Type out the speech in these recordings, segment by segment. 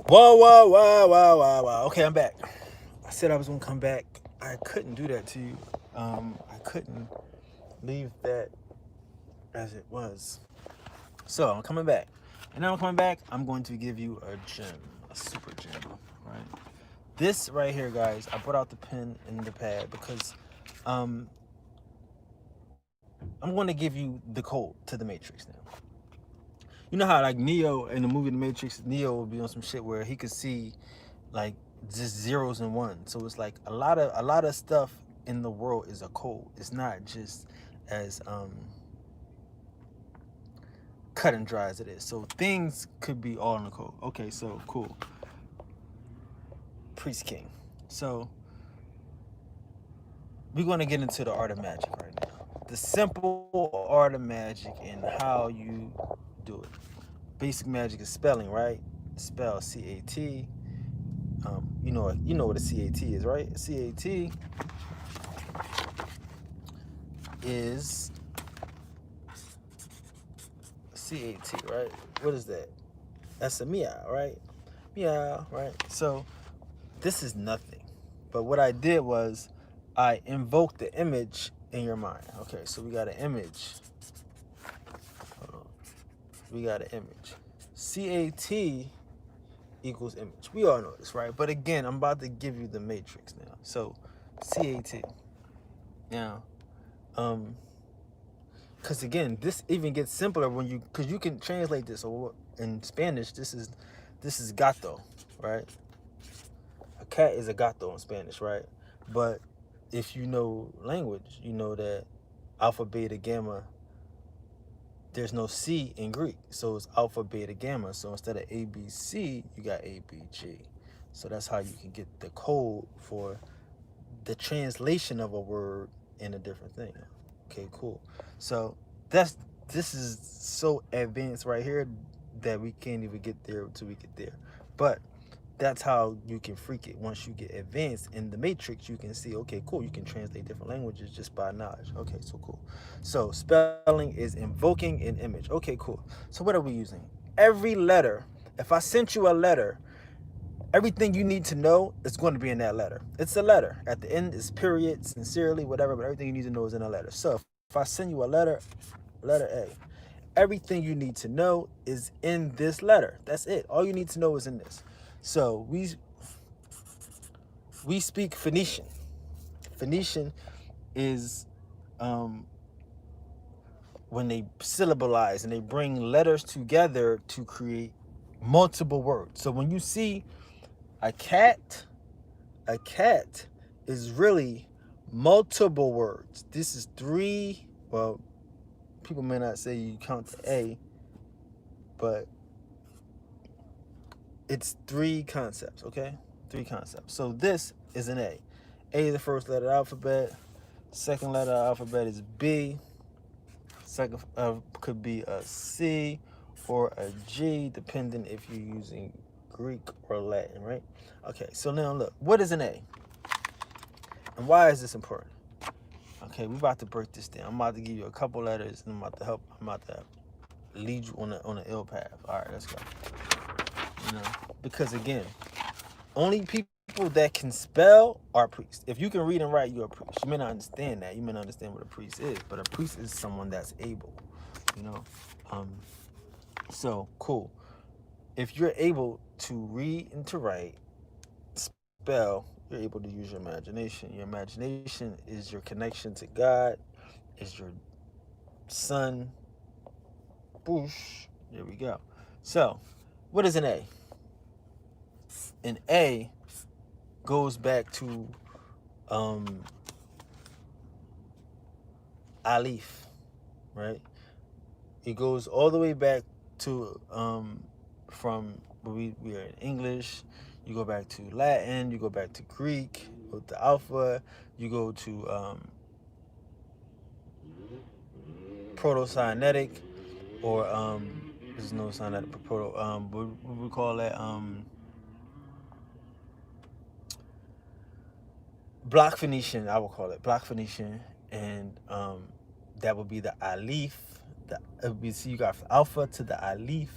Whoa, whoa, whoa, whoa, whoa, whoa. Okay, I'm back. I said I was gonna come back. I couldn't do that to you. I couldn't leave that as it was. So I'm coming back. And now I'm coming back, I'm going to give you a gem. A super gem. Right? This right here, guys, I brought out the pen and the pad because um I'm gonna give you the code to the Matrix now. You know how like Neo in the movie The Matrix, Neo will be on some shit where he could see like just zeros and ones. So it's like a lot of stuff in the world is a code. It's not just as cut and dry as it is. So things could be all in the code. Okay, so cool. Priest King. So we're gonna get into the art of magic right now. The simple art of magic and how you do it. Basic magic is spelling, right? Spell CAT. You know what a CAT is, right? CAT is CAT, right? What is that? That's a meow, right? Meow, right? So this is nothing. But what I did was I invoked the image in your mind. Okay, so we got an image. Hold on. We got an image. CAT equals image. We all know this, right? But again, I'm about to give you the matrix now. So CAT. Now, um, because again, this even gets simpler when because you can translate this, or in Spanish, this is gato, right? A cat is a gato in Spanish, right? But if you know language, you know that alpha, beta, gamma, there's no C in Greek. So it's alpha, beta, gamma. So instead of ABC, you got ABG. So that's how you can get the code for the translation of a word in a different thing. Okay, cool. So that's this is so advanced right here that we can't even get there until we get there. But that's how you can freak it. Once you get advanced in the matrix, you can see, okay, cool, you can translate different languages just by knowledge. Okay, so cool. So spelling is invoking an image. Okay, cool. So what are we using? Every letter. If I sent you a letter, everything you need to know is going to be in that letter. It's a letter. At the end is period, sincerely, whatever, but everything you need to know is in a letter. So if I send you a letter A, everything you need to know is in this letter. That's it. All you need to know is in this. So we speak Phoenician. Phoenician is um, when they syllabalize and they bring letters together to create multiple words. So when you see a cat, a cat is really multiple words. This is three. Well, people may not say you count the A, but it's three concepts, okay? Three concepts. So this is an A. A is the first letter of the alphabet. Second letter of the alphabet is B. Second could be a C or a G, depending if you're using Greek or Latin, right? Okay, so now look, what is an A? And why is this important? Okay, we're about to break this down. I'm about to give you a couple letters and I'm about to lead you on an ill path. All right, let's go. You know, because again, only people that can spell are priests. If you can read and write, you're a priest. You may not understand that. You may not understand what a priest is, but a priest is someone that's able. You know, um, so cool. If you're able to read and to write, spell, you're able to use your imagination. Your imagination is your connection to God. Is your sun. Boosh. There we go. So, what is an A? An A goes back to um, Alif, right? It goes all the way back to from we are in English. You go back to Latin. You go back to Greek with the alpha. You go to Proto-Sinaitic, or there's no Sinaitic, but Proto. What we call that? Block Phoenician. I would call it Block Phoenician, and that would be the Alif. So you got Alpha to the Alif,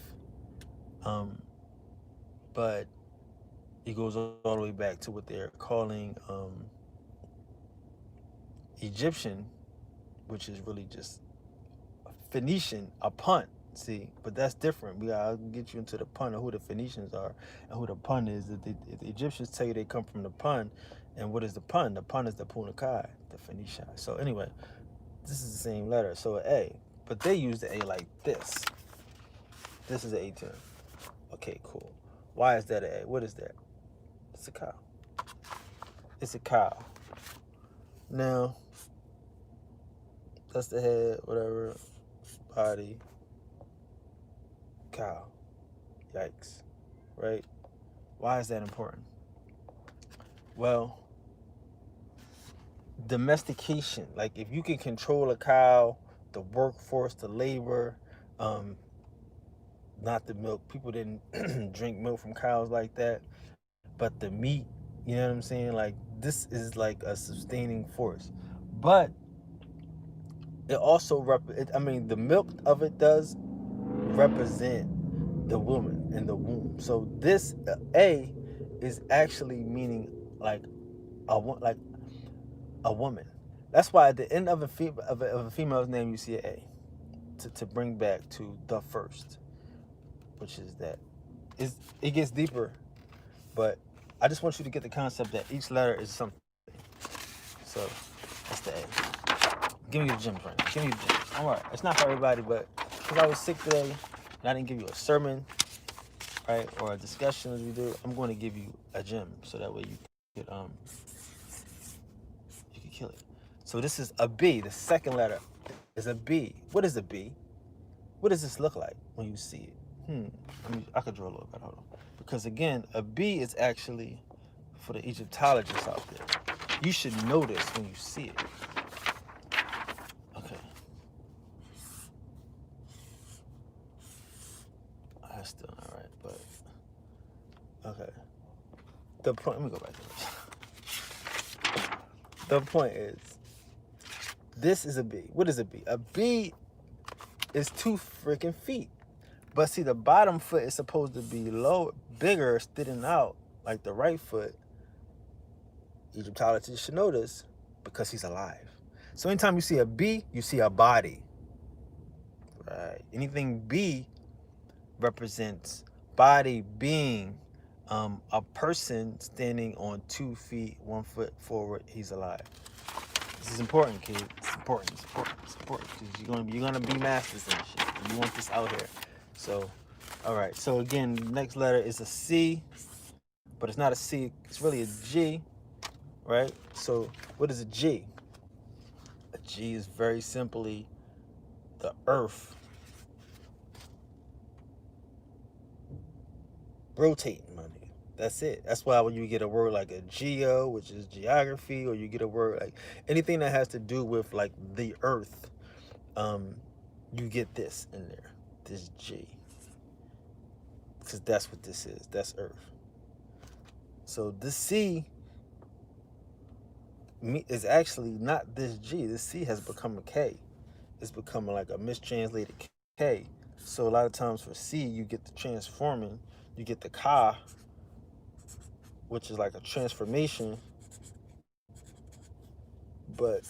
um, but It goes all the way back to what they're calling Egyptian, which is really just Phoenician, a pun. See, but that's different. I'll get you into the pun of who the Phoenicians are and who the pun is. The Egyptians tell you they come from the pun, and what is the pun? The pun is the Punakai, the Phoenicia. So anyway, this is the same letter, so an A, but they use the A like this. This is an A term. Okay, cool. Why is that an A? What is that? It's a cow. It's a cow. Now, that's the head, whatever, body, cow. Yikes, right? Why is that important? Well, domestication, like if you can control a cow, the workforce, the labor, not the milk. People didn't drink milk from cows like that, but the meat, you know what I'm saying? Like this is like a sustaining force, but it also the milk of it does represent the woman in the womb. So this A is actually meaning like a woman. That's why at the end of a female's name you see an A to bring back to the first, which is that. It gets deeper, but I just want you to get the concept that each letter is something. So that's the A. Give me the gym, friend. Give me the gym. All right, it's not for everybody, but because I was sick today and I didn't give you a sermon, right, or a discussion as we do, I'm going to give you a gym so that way you could kill it. So this is a B. The second letter is a B. What is a B? What does this look like when you see it? I could draw a little bit. Hold on. Because again, a B is actually for the Egyptologists out there. You should know this when you see it. Okay. That's still not right, but okay. The point. Let me go back to this. The point is, this is a B. What is a B? A B is 2 freaking feet. But see, the bottom foot is supposed to be bigger, sticking out like the right foot. Egyptologists should know this because he's alive. So anytime you see a B, you see a body. Right? Anything B represents body, being, a person standing on 2 feet, 1 foot forward. He's alive. This is important, kid. It's important. It's important. It's important because you're gonna be masters and shit. And you want this out here. So, all right. So again, the next letter is a C, but it's not a C. It's really a G, right? So what is a G? A G is very simply the earth rotating money. That's it. That's why when you get a word like a geo, which is geography, or you get a word like anything that has to do with like the earth, you get this in there, this G. Because that's what this is. That's earth. So this C is actually not this G. This C has become a K. It's becoming like a mistranslated K. So a lot of times for C, you get the transforming, you get the Ka, which is like a transformation, but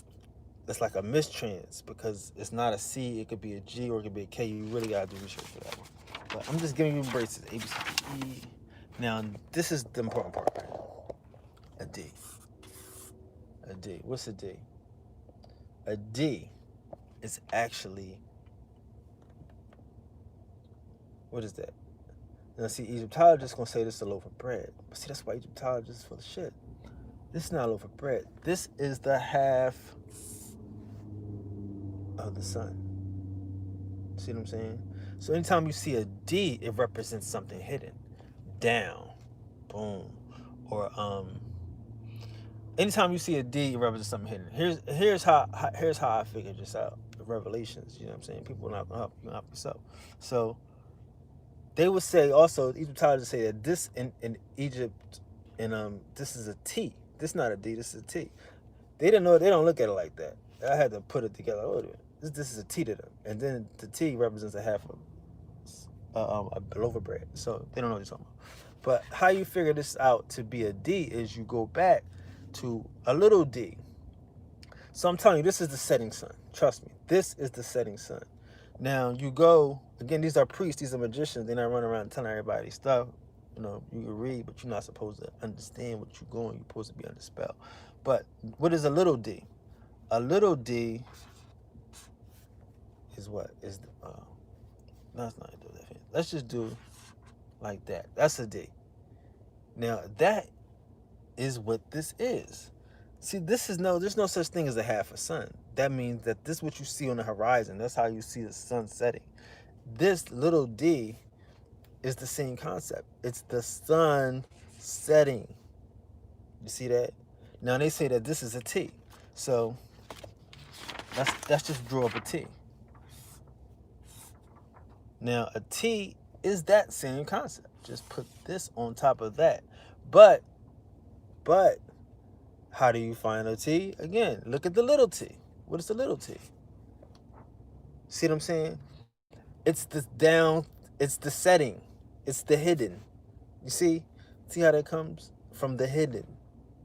it's like a mistrans because it's not a C, it could be a G or it could be a K. You really gotta do research for that one. But I'm just giving you braces, A, B, C, D, E. Now, this is the important part right now. A D. A D. What's a D? A D is actually, what is that? Now, see, Egyptologists gonna say this is a loaf of bread. But see, that's why Egyptologists are full of shit. This is not a loaf of bread. This is the half of the sun. See what I'm saying? So anytime you see a D, it represents something hidden. Down. Boom. Or anytime you see a D, it represents something hidden. Here's how I figured this out. The Revelations, you know what I'm saying? People are not gonna help you, help yourself. So they would say also, Egyptologists say that this in Egypt, and this is a T. This is not a D, this is a T. They didn't know, they don't look at it like that. I had to put it together. Oh, this is a T to them. And then the T represents a half a loaf of bread. So they don't know what you're talking about. But how you figure this out to be a D is you go back to a little d. So I'm telling you, this is the setting sun. Trust me, this is the setting sun. Now you go, again, these are priests, these are magicians. They're not running around telling everybody stuff. You know, you can read, but you're not supposed to understand what you're going. You're supposed to be under spell. But what is a little d? A little d is what? Is the, no, let's not do that. Let's just do like that. That's a D. Now that is what this is. See, there's no such thing as a half a sun. That means that this is what you see on the horizon. That's how you see the sun setting. This little d is the same concept. It's the sun setting. You see that? Now they say that this is a T. So let's just draw up a T. Now a T is that same concept. Just put this on top of that. But how do you find a T? Again, look at the little t. What is the little t? See what I'm saying? It's the down, it's the setting, it's the hidden. You see? See how that comes? From the hidden.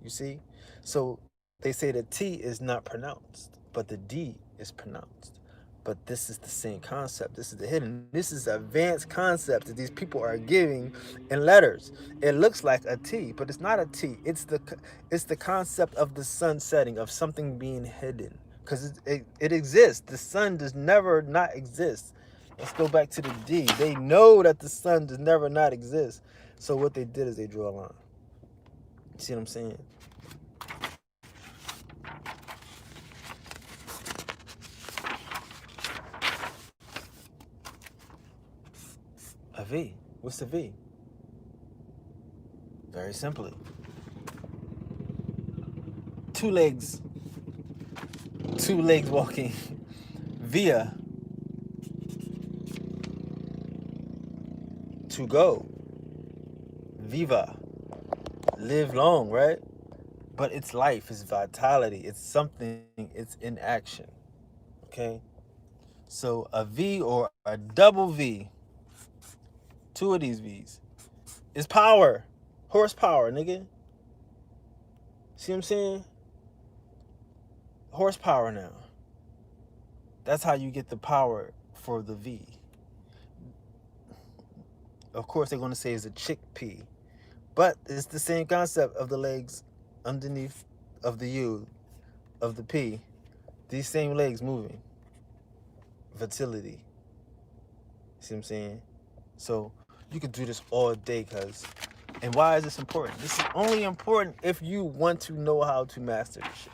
You see? So they say the T is not pronounced, but the D is pronounced. But this is the same concept. This is the hidden. This is advanced concept that these people are giving in letters. It looks like a T, but it's not a T. It's the concept of the sun setting, of something being hidden. Because it exists. The sun does never not exist. Let's go back to the D. They know that the sun does never not exist. So what they did is they drew a line. See what I'm saying? A V. What's the V? Very simply. Two legs walking via to go. Viva. Live long, right? But it's life, it's vitality, it's something, it's in action. Okay? So a V or a double V, two of these V's, is power. Horsepower, nigga. See what I'm saying? Horsepower now. That's how you get the power for the V. Of course, they're going to say it's a chickpea. But it's the same concept of the legs underneath of the U, of the P. These same legs moving. Vitality. See what I'm saying? So you could do this all day, cuz. And why is this important? This is only important if you want to know how to master this shit.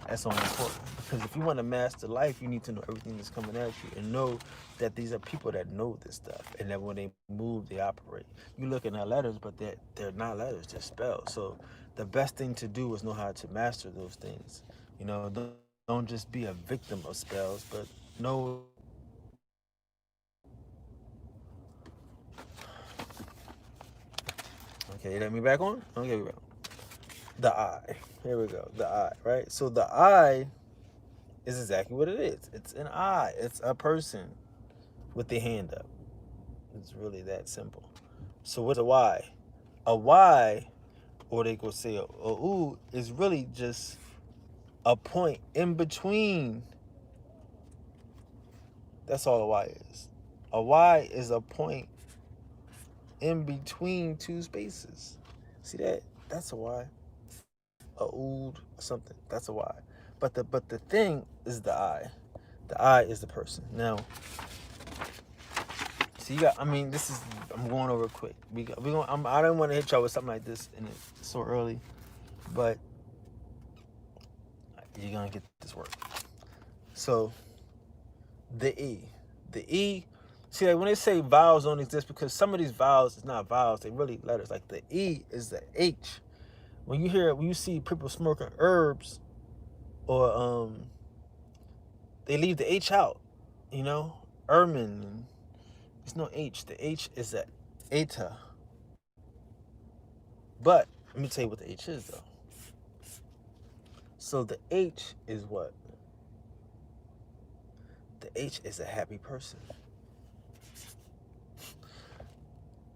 That's only important. Because if you want to master life, you need to know everything that's coming at you and know that these are people that know this stuff and that when they move, they operate. You look at their letters, but they're not letters, they're spells. So the best thing to do is know how to master those things. You know, don't just be a victim of spells, but know. Okay, let me back on? Okay, we go. The I. Here we go. The I, right? So the I is exactly what it is. It's an I. It's a person with their hand up. It's really that simple. So what's a Y? A Y, or they could say a U, is really just a point in between. That's all a Y is. A Y is a point in between two spaces. See that? That's a Y. A ood, something. That's a Y. But the thing is the I. The I is the person. Now, so you got. I mean, this is. I'm going over it quick. We going. I don't want to hit y'all with something like this in it so early, but you're gonna get this work. So, the E. See, like when they say vowels don't exist, because some of these vowels is not vowels. They really letters. Like the E is the H. When you see people smoking herbs, or they leave the H out, you know, ermine. There's no H. The H is a eta. But let me tell you what the H is though. So the H is what? The H is a happy person.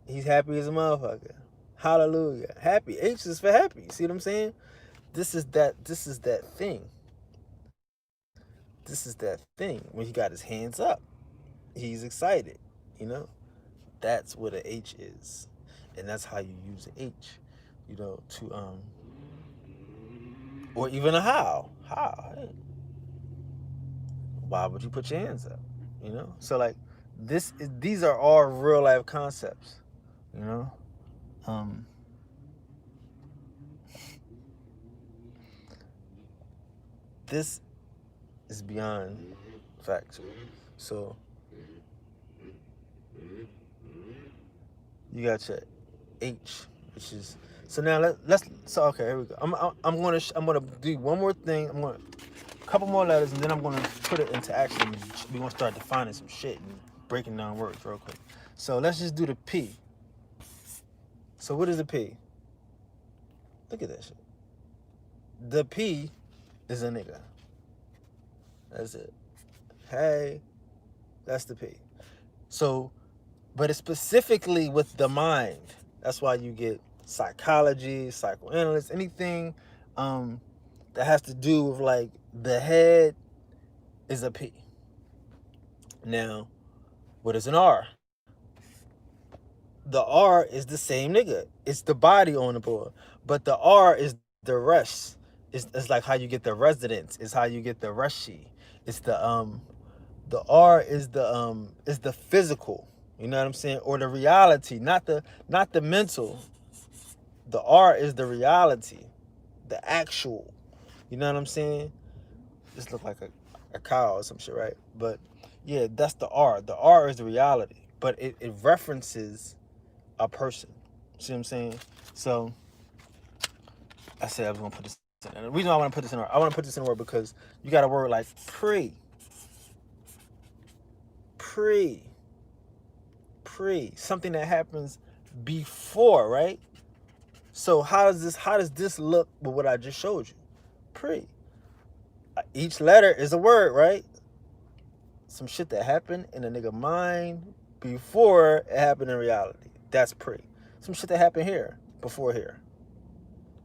He's happy as a motherfucker. Hallelujah. Happy. H is for happy. See what I'm saying? This is that thing. This is that thing. When he got his hands up, he's excited. You know? That's what an H is. And that's how you use an H, you know, to or even a how. How? Hey, why would you put your hands up? You know? So like these are all real life concepts, you know? This is beyond factual. So you got your H, which is so now let's so okay, here we go. I'm gonna do one more thing. I'm gonna a couple more letters, and then I'm gonna put it into action. We're gonna start defining some shit and breaking down words real quick. So let's just do the P. So what is the P? Look at that shit. The P is a nigga. That's it. Hey, that's the P. So, but it's specifically with the mind. That's why you get psychology, psychoanalysts, anything that has to do with like the head is a P. Now, what is an R? The R is the same nigga. It's the body on the board. But the R is the rush. It's like how you get the residence. It's how you get the rushy. It's the R is the physical. You know what I'm saying? Or the reality, not the mental. The R is the reality. The actual. You know what I'm saying? This look like a cow or some shit, right? But yeah, that's the R. The R is the reality. But it references a person. See what I'm saying? So I said I was gonna put this in. And the reason why I want to put this in order, I want to put this in order because you got a word like pre, something that happens before, right? So how does this look with what I just showed you? Pre. Each letter is a word, right? Some shit that happened in a nigga mind before it happened in reality. That's pre. Some shit that happened here before here.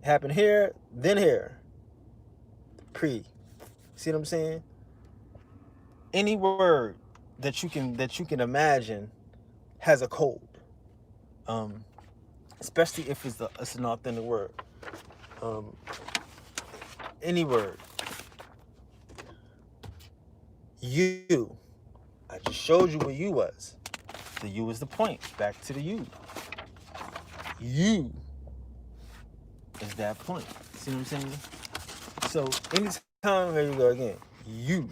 It happened here, then here. Pre. See what I'm saying? Any word that you can imagine has a code. Especially if it's an authentic word. Any word. You. I just showed you what you was. The U is the point. Back to the U. You is that point. See what I'm saying? So anytime, there you go again. You.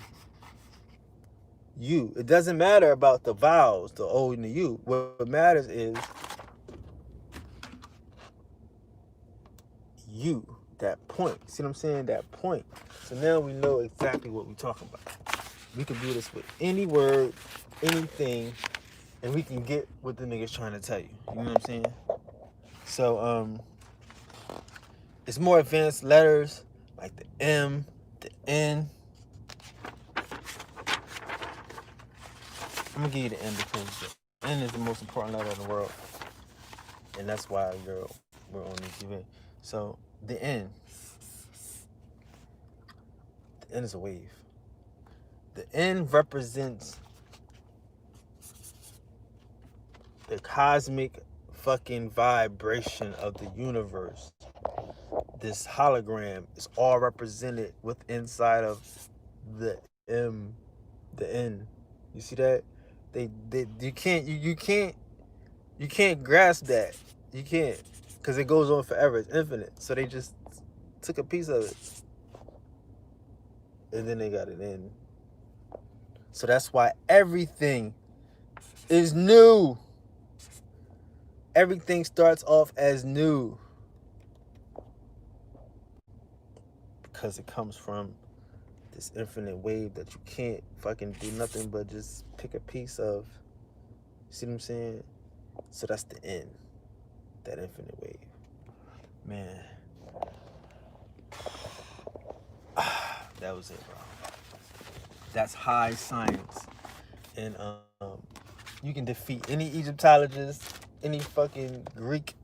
It doesn't matter about the vowels, the O and the U. What matters is you, that point. See what I'm saying? That point. So now we know exactly what we're talking about. We can do this with any word, anything, and we can get what the nigga's trying to tell you. You know what I'm saying? So it's more advanced letters like the M, the N. I'm gonna give you the N because the N is the most important letter in the world, and that's why we're on this event. So the N is a wave. The N represents the cosmic fucking vibration of the universe. This hologram is all represented with inside of the M, the N. You see that? You can't grasp that. You can't, because it goes on forever. It's infinite. So they just took a piece of it, and then they got it in. So that's why everything is new. Everything starts off as new because it comes from this infinite wave that you can't fucking do nothing but just pick a piece of. See what I'm saying? So that's the N, that infinite wave. Man, that was it, bro. That's high science. And you can defeat any Egyptologist, any fucking Greek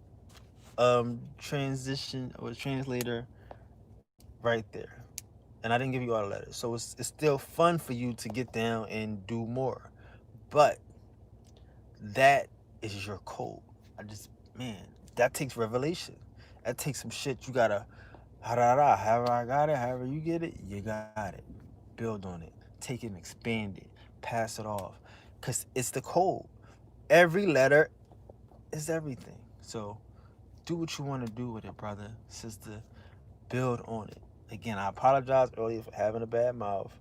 transition or translator right there. And I didn't give you all the letters. So it's still fun for you to get down and do more. But that is your code. Man, that takes revelation. That takes some shit you gotta, however I got it, however you get it, you got it. Build on it. Take it and expand it. Pass it off. Because it's the code. Every letter is everything. So do what you want to do with it, brother, sister. Build on it. Again, I apologize earlier for having a bad mouth.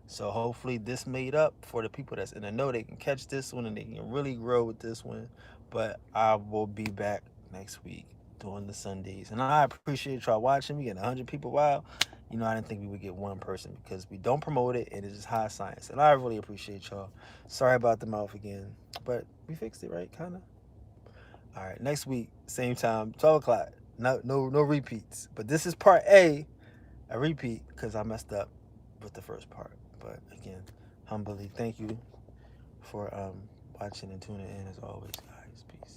So hopefully this made up for the people that's in the know. They can catch this one and they can really grow with this one. But I will be back next week doing the Sundays. And I appreciate y'all watching. We get 100 people. Wow. You know, I didn't think we would get one person because we don't promote it and it's just high science. And I really appreciate y'all. Sorry about the mouth again. But we fixed it, right? Kind of. All right, next week, same time, 12 o'clock. No repeats. But this is part A repeat because I messed up with the first part. But again, humbly, thank you for watching and tuning in as always, guys. Peace.